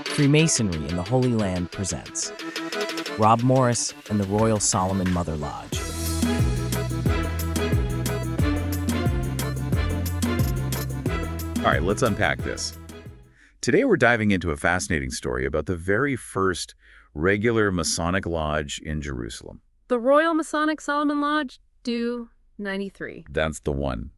Freemasonry in the Holy Land presents Rob Morris and the Royal Solomon Mother Lodge. All right, let's unpack this. Today we're diving into a fascinating story about the very first regular Masonic lodge in Jerusalem. The Royal Masonic Solomon Lodge, due 93. That's the one.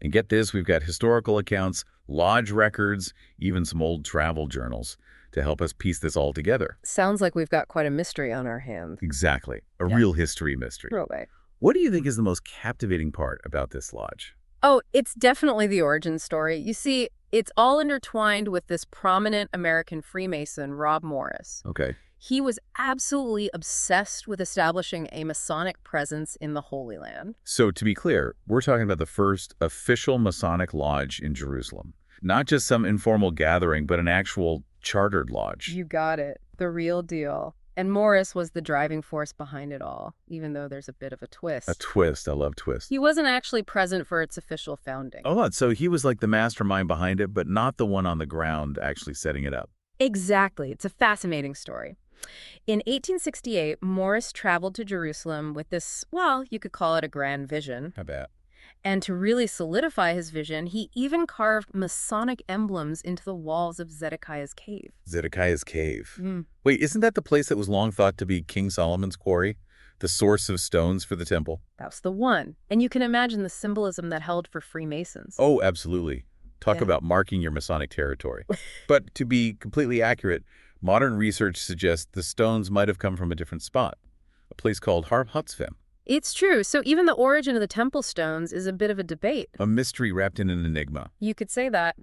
And get this, we've got historical accounts, lodge records, even some old travel journals to help us piece this all together. Sounds like we've got quite a mystery on our hands. Exactly. A Yeah. real history mystery. Real way. What do you think is the most captivating part about this lodge? Oh, it's definitely the origin story. You see, it's all intertwined with this prominent American Freemason, Rob Morris. Okay. He was absolutely obsessed with establishing a Masonic presence in the Holy Land. So to be clear, we're talking about the first official Masonic lodge in Jerusalem. Not just some informal gathering, but an actual chartered lodge. You got it. The real deal. And Morris was the driving force behind it all, even though there's a bit of a twist. A twist. I love twists. He wasn't actually present for its official founding. Oh, so he was like the mastermind behind it, but not the one on the ground actually setting it up. Exactly. It's a fascinating story. In 1868, Morris traveled to Jerusalem with this, well, you could call it a grand vision. How about? And to really solidify his vision, he even carved Masonic emblems into the walls of Zedekiah's cave. Zedekiah's cave. Wait, isn't that the place that was long thought to be King Solomon's quarry? The source of stones for the temple? That's the one. And you can imagine the symbolism that held for Freemasons. Oh, absolutely. Talk about marking your Masonic territory. But to be completely accurate, modern research suggests the stones might have come from a different spot, a place called Har Hatzfim. It's true. So even the origin of the temple stones is a bit of a debate. A mystery wrapped in an enigma. You could say that.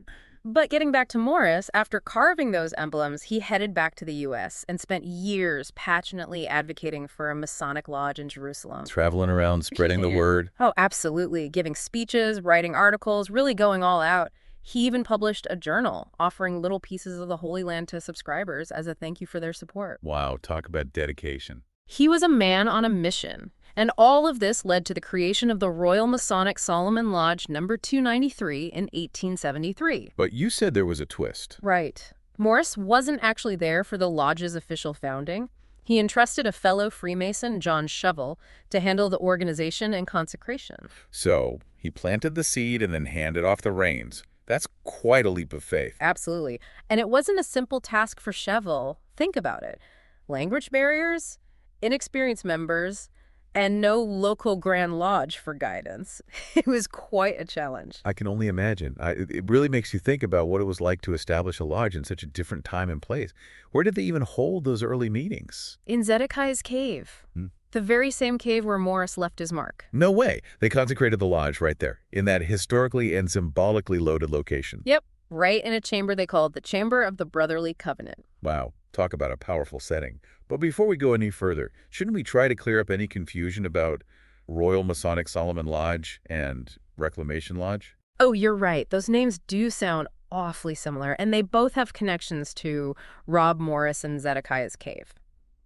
But getting back to Morris, after carving those emblems, he headed back to the U.S. and spent years passionately advocating for a Masonic lodge in Jerusalem. Traveling around, spreading the word. Oh, absolutely. Giving speeches, writing articles, really going all out. He even published a journal offering little pieces of the Holy Land to subscribers as a thank you for their support. Wow, talk about dedication. He was a man on a mission. And all of this led to the creation of the Royal Masonic Solomon Lodge number 293 in 1873. But you said there was a twist. Right. Morris wasn't actually there for the lodge's official founding. He entrusted a fellow Freemason, John Shovel, to handle the organization and consecration. So he planted the seed and then handed off the reins. That's quite a leap of faith. Absolutely. And it wasn't a simple task for Shovel. Think about it. Language barriers, inexperienced members, and no local Grand Lodge for guidance. It was quite a challenge. I can only imagine. It really makes you think about what it was like to establish a lodge in such a different time and place. Where did they even hold those early meetings? In Zedekiah's cave. The very same cave where Morris left his mark. No way. They consecrated the lodge right there, in that historically and symbolically loaded location. Yep, right in a chamber they called the Chamber of the Brotherly Covenant. Wow, talk about a powerful setting. But before we go any further, shouldn't we try to clear up any confusion about Royal Masonic Solomon Lodge and Reclamation Lodge? Oh, you're right. Those names do sound awfully similar, and they both have connections to Rob Morris and Zedekiah's cave.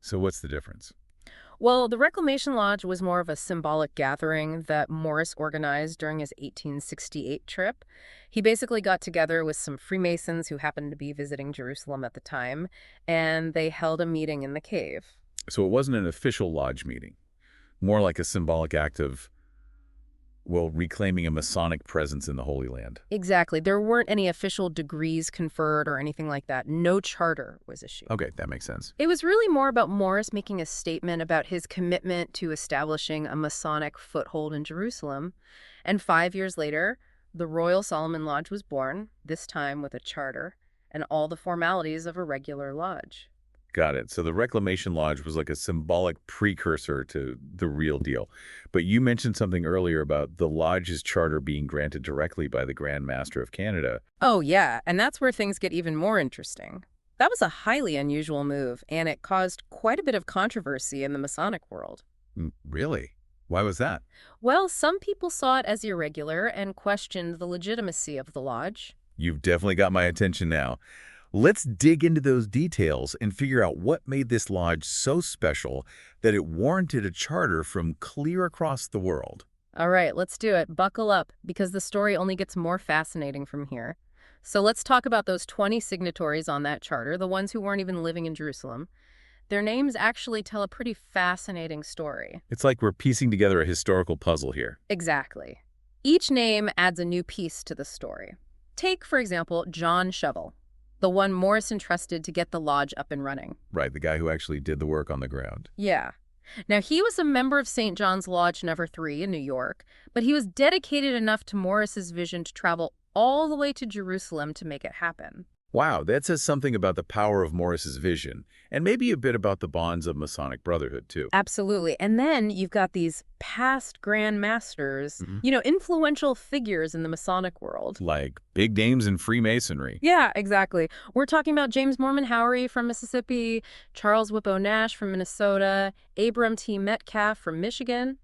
So what's the difference? Well, the Reclamation Lodge was more of a symbolic gathering that Morris organized during his 1868 trip. He basically got together with some Freemasons who happened to be visiting Jerusalem at the time, and they held a meeting in the cave. So it wasn't an official lodge meeting, more like a symbolic act of, well, reclaiming a Masonic presence in the Holy Land. Exactly. There weren't any official degrees conferred or anything like that. No charter was issued. Okay, that makes sense. It was really more about Morris making a statement about his commitment to establishing a Masonic foothold in Jerusalem. And 5 years later, the Royal Solomon Lodge was born, this time with a charter and all the formalities of a regular lodge. Got it. So the Reclamation Lodge was like a symbolic precursor to the real deal. But you mentioned something earlier about the lodge's charter being granted directly by the Grand Master of Canada. Oh, yeah, and that's where things get even more interesting. That was a highly unusual move, and it caused quite a bit of controversy in the Masonic world. Really? Why was that? Well, some people saw it as irregular and questioned the legitimacy of the lodge. You've definitely got my attention now. Let's dig into those details and figure out what made this lodge so special that it warranted a charter from clear across the world. All right, let's do it. Buckle up, because the story only gets more fascinating from here. So let's talk about those 20 signatories on that charter, the ones who weren't even living in Jerusalem. Their names actually tell a pretty fascinating story. It's like we're piecing together a historical puzzle here. Exactly. Each name adds a new piece to the story. Take, for example, John Shovel, the one Morrison trusted to get the lodge up and running. Right, the guy who actually did the work on the ground. Yeah. Now, he was a member of St. John's Lodge Number 3 in New York, but he was dedicated enough to Morris's vision to travel all the way to Jerusalem to make it happen. Wow, that says something about the power of Morris's vision, and maybe a bit about the bonds of Masonic Brotherhood, too. Absolutely. And then you've got these past Grand Masters, influential figures in the Masonic world. Like big names in Freemasonry. Yeah, exactly. We're talking about James Mormon Howery from Mississippi, Charles Whippo Nash from Minnesota, Abram T. Metcalf from Michigan.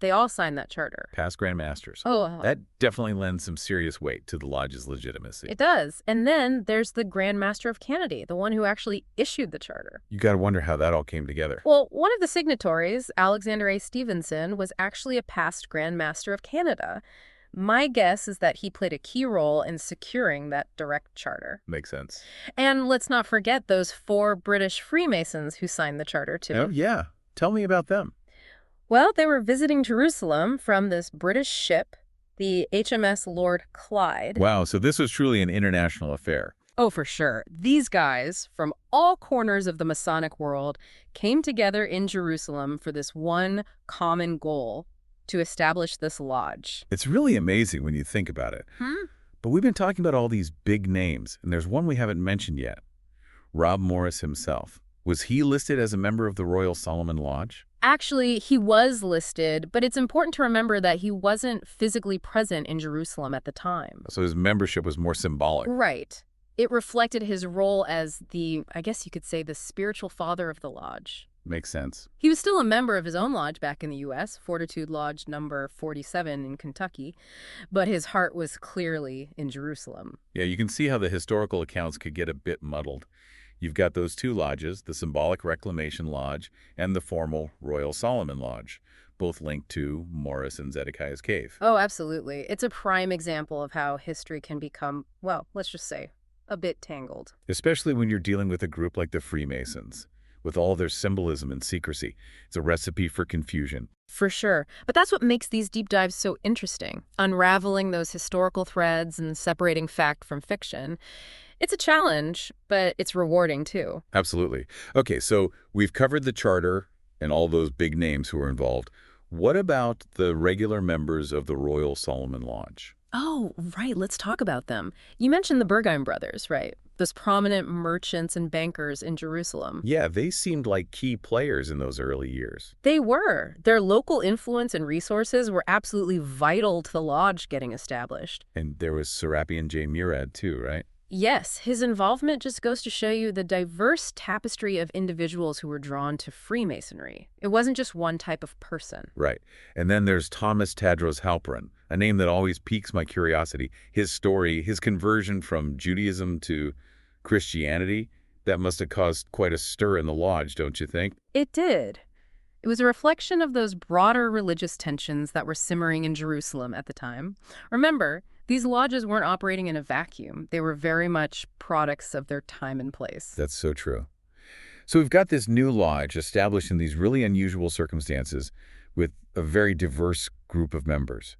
They all signed that charter. Past Grand Masters. Oh, That definitely lends some serious weight to the lodge's legitimacy. it does. And then there's the Grand Master of Canada, the one who actually issued the charter. You gotta wonder how that all came together. Well, one of the signatories, Alexander A. Stevenson, was actually a past Grand Master of Canada. My guess is that he played a key role in securing that direct charter. Makes sense. And let's not forget those 4 British Freemasons who signed the charter, too. Oh, yeah. Tell me about them. Well, they were visiting Jerusalem from this British ship, the HMS Lord Clyde. Wow, so this was truly an international affair. Oh, for sure. These guys, from all corners of the Masonic world, came together in Jerusalem for this one common goal: to establish this lodge. It's really amazing when you think about it. But we've been talking about all these big names, and there's one we haven't mentioned yet. Rob Morris himself. Was he listed as a member of the Royal Solomon Lodge? Actually, he was listed, but it's important to remember that he wasn't physically present in Jerusalem at the time. So his membership was more symbolic. Right. It reflected his role as I guess you could say, the spiritual father of the lodge. Makes sense. He was still a member of his own lodge back in the U.S., Fortitude Lodge number 47 in Kentucky, but his heart was clearly in Jerusalem. Yeah, you can see how the historical accounts could get a bit muddled. You've got those 2 lodges, the symbolic Reclamation Lodge and the formal Royal Solomon Lodge, both linked to Morris and Zedekiah's cave. Oh, absolutely. It's a prime example of how history can become, well, let's just say, a bit tangled. Especially when you're dealing with a group like the Freemasons. With all their symbolism and secrecy, it's a recipe for confusion. For sure. But that's what makes these deep dives so interesting, unraveling those historical threads and separating fact from fiction. It's a challenge, but it's rewarding too. Absolutely. Okay, so we've covered the charter and all those big names who are involved. What about the regular members of the Royal Solomon Lodge? Oh, right. Let's talk about them. You mentioned the Burgoyne brothers, right? Those prominent merchants and bankers in Jerusalem. Yeah, they seemed like key players in those early years. They were. Their local influence and resources were absolutely vital to the lodge getting established. And there was Serapion J. Murad too, right? Yes, his involvement just goes to show you the diverse tapestry of individuals who were drawn to Freemasonry. It wasn't just one type of person. Right. And then there's Thomas Tadros Halperin, a name that always piques my curiosity. His story, his conversion from Judaism to Christianity, that must have caused quite a stir in the lodge, don't you think? It did. It was a reflection of those broader religious tensions that were simmering in Jerusalem at the time. Remember, these lodges weren't operating in a vacuum. They were very much products of their time and place. That's so true. So we've got this new lodge established in these really unusual circumstances with a very diverse group of members.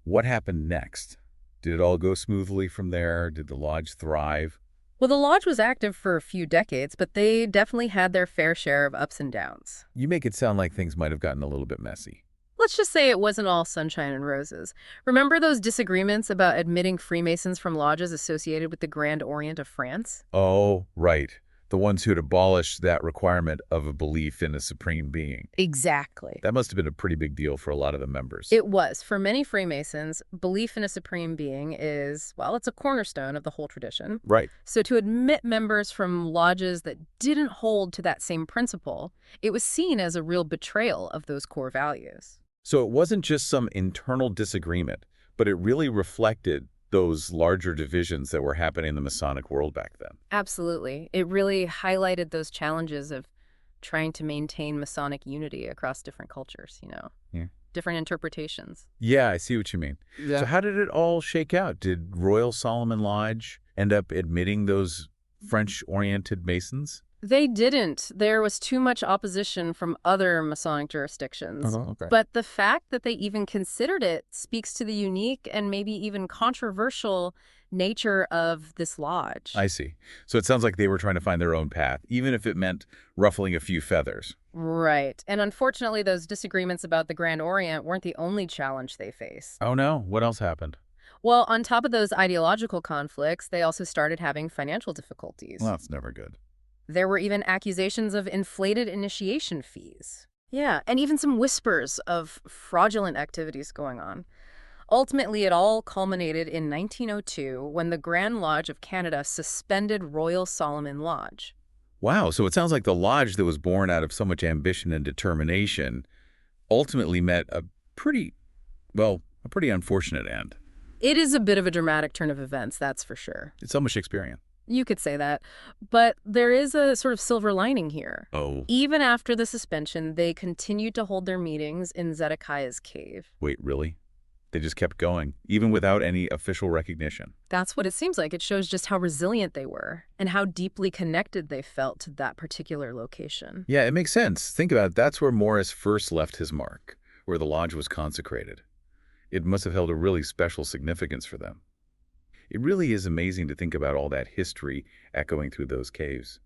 What happened next? Did it all go smoothly from there? Did the lodge thrive? Well, the lodge was active for a few decades, but they definitely had their fair share of ups and downs. You make it sound like things might have gotten a little bit messy. Let's just say it wasn't all sunshine and roses. Remember those disagreements about admitting Freemasons from lodges associated with the Grand Orient of France? Oh, right. The ones who'd abolished that requirement of a belief in a supreme being. Exactly. That must have been a pretty big deal for a lot of the members. It was. For many Freemasons, belief in a supreme being is, well, it's a cornerstone of the whole tradition. Right. So to admit members from lodges that didn't hold to that same principle, it was seen as a real betrayal of those core values. So it wasn't just some internal disagreement, but it really reflected those larger divisions that were happening in the Masonic world back then. Absolutely. It really highlighted those challenges of trying to maintain Masonic unity across different cultures, Yeah. different interpretations. Yeah, I see what you mean. Yeah. So how did it all shake out? Did Royal Solomon Lodge end up admitting those French-oriented Masons? They didn't. There was too much opposition from other Masonic jurisdictions. Okay. But the fact that they even considered it speaks to the unique and maybe even controversial nature of this lodge. I see. So it sounds like they were trying to find their own path, even if it meant ruffling a few feathers. Right. And unfortunately, those disagreements about the Grand Orient weren't the only challenge they face. Oh no, what else happened? Well, on top of those ideological conflicts, they also started having financial difficulties. Well, that's never good. There were even accusations of inflated initiation fees. Yeah, and even some whispers of fraudulent activities going on. Ultimately, it all culminated in 1902 when the Grand Lodge of Canada suspended Royal Solomon Lodge. Wow, so it sounds like the lodge that was born out of so much ambition and determination ultimately met a pretty unfortunate end. It is a bit of a dramatic turn of events, that's for sure. It's almost Shakespearean. You could say that. But there is a sort of silver lining here. Oh, Even after the suspension, they continued to hold their meetings in Zedekiah's cave. wait, really? They just kept going, even without any official recognition. That's what it seems like. It shows just how resilient they were and how deeply connected they felt to that particular location. Yeah, it makes sense. Think about it. That's where Morris first left his mark, where the lodge was consecrated. It must have held a really special significance for them. It really is amazing to think about all that history echoing through those caves.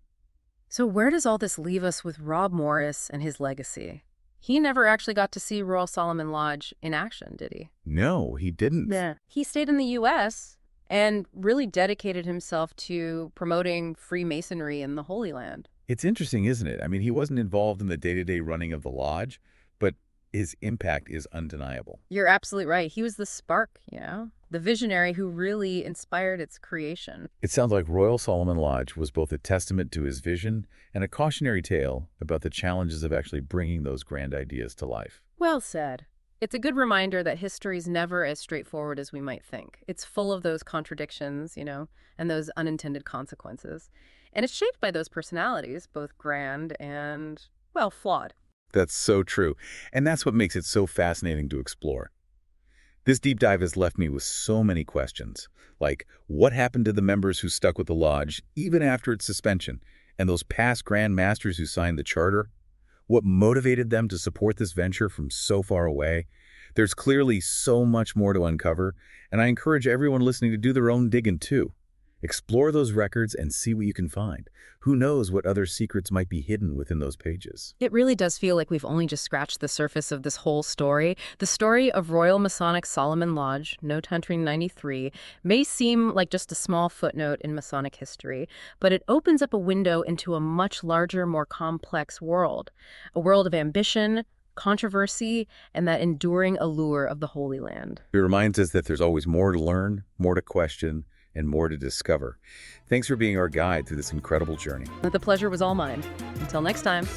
So where does all this leave us with Rob Morris and his legacy? He never actually got to see Royal Solomon Lodge in action, did he? No, he didn't. He stayed in the U.S. and really dedicated himself to promoting Freemasonry in the Holy Land. It's interesting, isn't it? I mean, he wasn't involved in the day-to-day running of the lodge, but his impact is undeniable. You're absolutely right. He was the spark, the visionary who really inspired its creation. It sounds like Royal Solomon Lodge was both a testament to his vision and a cautionary tale about the challenges of actually bringing those grand ideas to life. Well said. It's a good reminder that history's never as straightforward as we might think. It's full of those contradictions, and those unintended consequences. And it's shaped by those personalities, both grand and, flawed. That's so true. And that's what makes it so fascinating to explore. This deep dive has left me with so many questions, like what happened to the members who stuck with the lodge even after its suspension, and those past Grand Masters who signed the charter? What motivated them to support this venture from so far away? There's clearly so much more to uncover, and I encourage everyone listening to do their own digging too. Explore those records and see what you can find. Who knows what other secrets might be hidden within those pages? It really does feel like we've only just scratched the surface of this whole story. The story of Royal Masonic Solomon Lodge, Note 193, may seem like just a small footnote in Masonic history, but it opens up a window into a much larger, more complex world. A world of ambition, controversy, and that enduring allure of the Holy Land. It reminds us that there's always more to learn, more to question, and more to discover. Thanks for being our guide through this incredible journey. The pleasure was all mine. Until next time.